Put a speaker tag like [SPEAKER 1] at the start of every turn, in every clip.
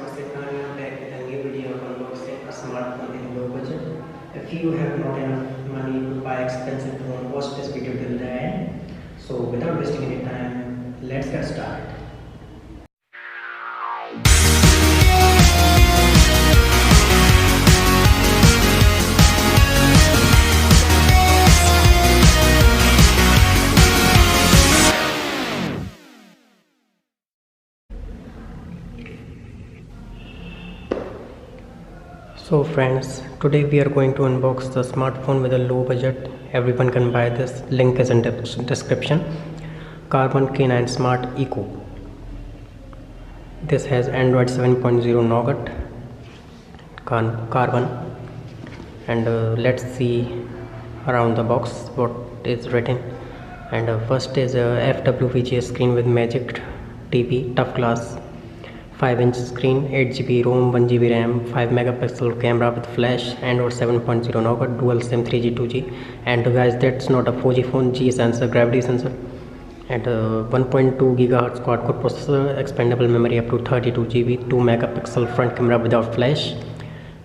[SPEAKER 1] Samar Singhania back with a new video of unboxing a smartphone in low budget. If you have not enough money to buy expensive phone, watch this video till the end. So without wasting any time, let's get started. So friends, today we are going to unbox the smartphone with a low budget. Everyone can buy this. Link is in the description. Karbonn K9 Smart Eco. This has Android 7.0 Nougat Karbonn, and let's see around the box what is written. And first is a fwvga screen with Magic TV tough glass, 5-inch screen, 8 GB ROM, 1 GB RAM, 5 megapixel camera with flash, Android 7.0 Nougat, dual SIM 3G 2G. And guys, that's not a 4G phone, G sensor, gravity sensor, and 1.2 GHz quad-core processor, expandable memory up to 32 GB, 2 megapixel front camera without flash,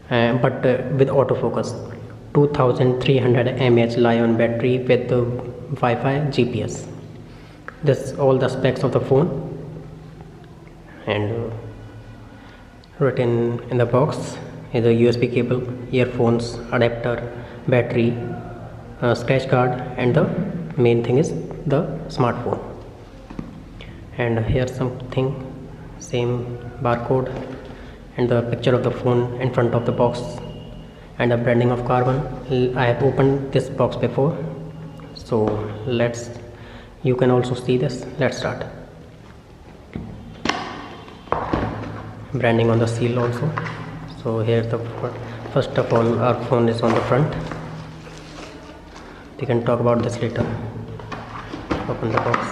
[SPEAKER 1] but with autofocus, 2300 mAh Li-ion battery with Wi-Fi GPS. This all the specs of the phone. And written in the box is a USB cable, earphones, adapter, battery, scratch card, and the main thing is the smartphone. And here's something, same barcode and the picture of the phone in front of the box, and the branding of Karbonn. I have opened this box before, so you can also see this. Let's start. Branding on the seal also. So here's the first of all, our phone is on the front. We can talk about this later. Open the box.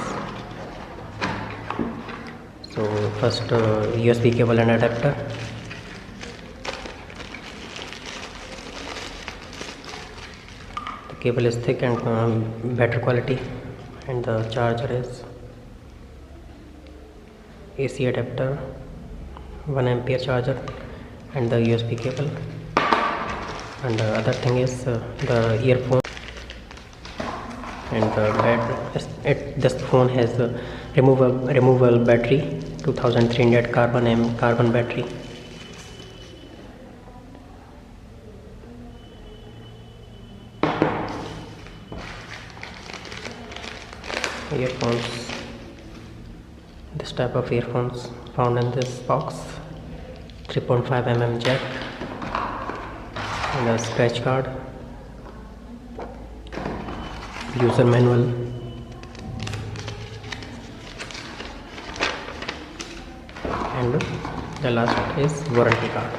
[SPEAKER 1] So first USB cable and adapter. The cable is thick and better quality, and the charger is AC adapter, 1 ampere charger, and the USB cable. And the other thing is the earphone. And the battery, this phone has a removable battery, 2300 carbon battery. Earphones, this type of earphones found in this box, 3.5 mm jack, and a scratch card, user manual, and the last is warranty card.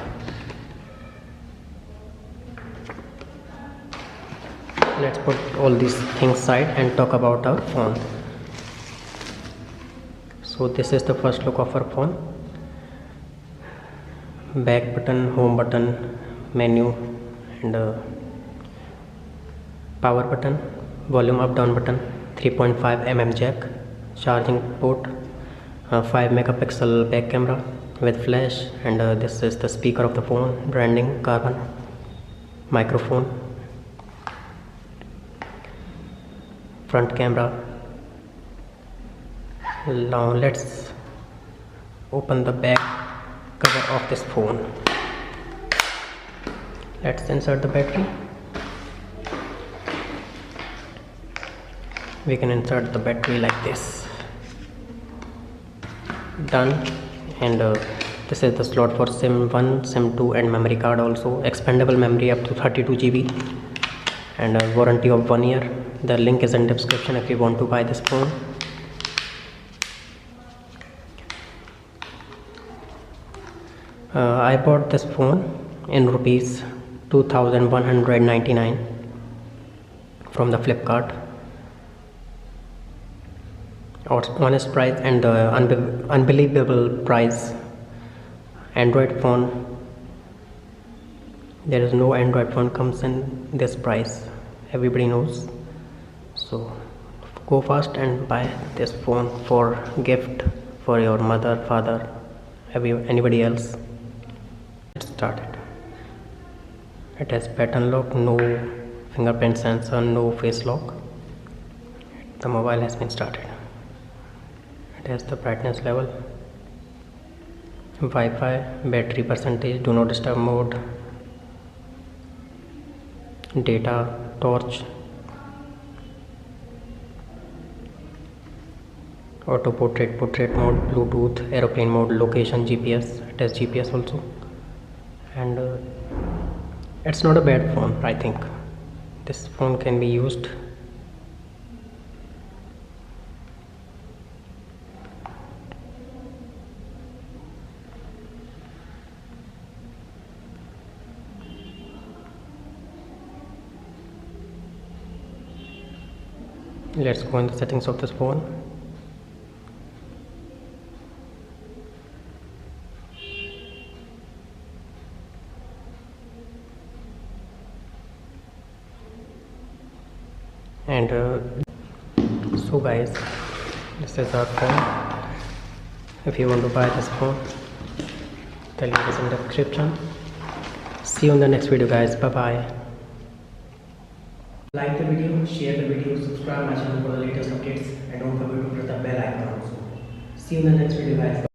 [SPEAKER 1] Let's put all these things aside and talk about our phone. So this is the first look of our phone. Back button, home button, menu, and power button, volume up down button, 3.5 mm jack, charging port, 5 megapixel back camera with flash, and this is the speaker of the phone, branding Karbonn, microphone, front camera. Now let's open the back cover of this phone. Let's insert the battery. We can insert the battery like this. Done. And this is the slot for SIM 1, SIM 2, and memory card also. Expandable memory up to 32 GB, and a warranty of 1 year. The link is in description if you want to buy this phone. I bought this phone in rupees 2199 from the Flipkart. Honest price and the unbelievable price. Android phone, there is no Android phone comes in this price, everybody knows. So go fast and buy this phone for gift for your mother, father, anybody else. started. It has pattern lock, no fingerprint sensor, no face lock. The mobile has been started. It has the brightness level, Wi-Fi, battery percentage, do not disturb mode, data, torch, auto portrait, portrait mode, Bluetooth, aeroplane mode, location, GPS. It has GPS also, and it's not a bad phone. I think this phone can be used. Let's go in the settings of this phone. And so guys, this is our phone. If you want to buy this phone, the link is in the description. See you in the next video guys. Bye bye. Like the video, share the video, subscribe my channel for the latest updates, and don't forget to press the bell icon also. See you in the next video guys.